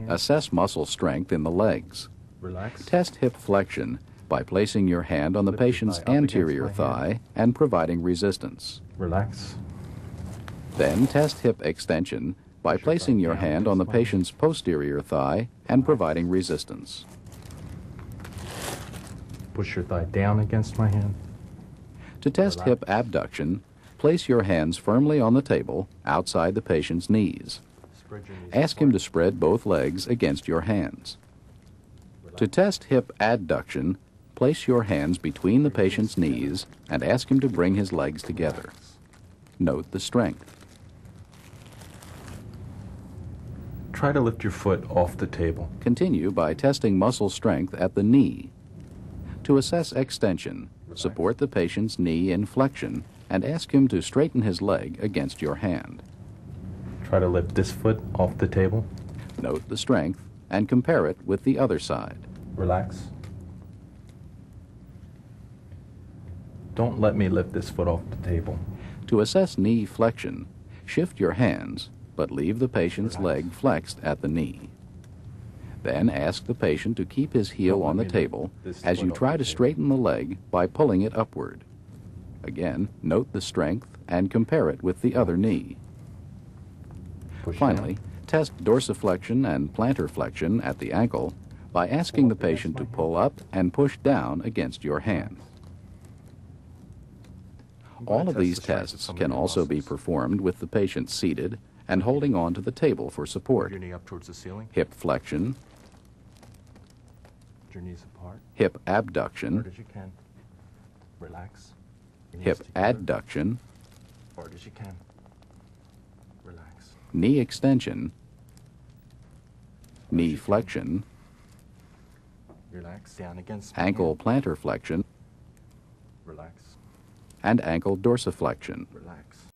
Assess muscle strength in the legs. Relax. Test hip flexion by placing your hand on the Lift your patient's thigh up against anterior my thigh hand. and providing resistance. Relax. Then test hip extension by Push your placing thigh your down hand on the against my hand. patient's posterior thigh and providing resistance. Push your thigh down against my hand. To test hip abduction, place your hands firmly on the table outside the patient's knees. Spread your knees Ask him to apart. spread both legs against your hands. To test hip adduction, place your hands between the patient's knees and ask him to bring his legs together. Note the strength. Try to lift your foot off the table. Continue by testing muscle strength at the knee. To assess extension, support the patient's knee in flexion and ask him to straighten his leg against your hand. Try to lift this foot off the table. Note the strength and compare it with the other side. Relax. Don't let me lift this foot off the table. To assess knee flexion, shift your hands, but leave the patient's leg flexed at the knee. Then ask the patient to keep his heel on the table as you try to straighten the leg by pulling it upward. Again, note the strength and compare it with the other knee. Finally, test dorsiflexion and plantar flexion at the ankle by asking the patient to pull up and push down against your hand. All of these tests can also be performed with the patient seated and holding on to the table for support. Your knee up towards the ceiling. Hip flexion, Your knees apart. hip Hard abduction, as you can. Relax. Your knees hip together. adduction, Hard as you can. Relax. knee extension, knee flexion, Relax. Down against my ankle hand. plantar flexion, Relax. and ankle dorsiflexion. Relax.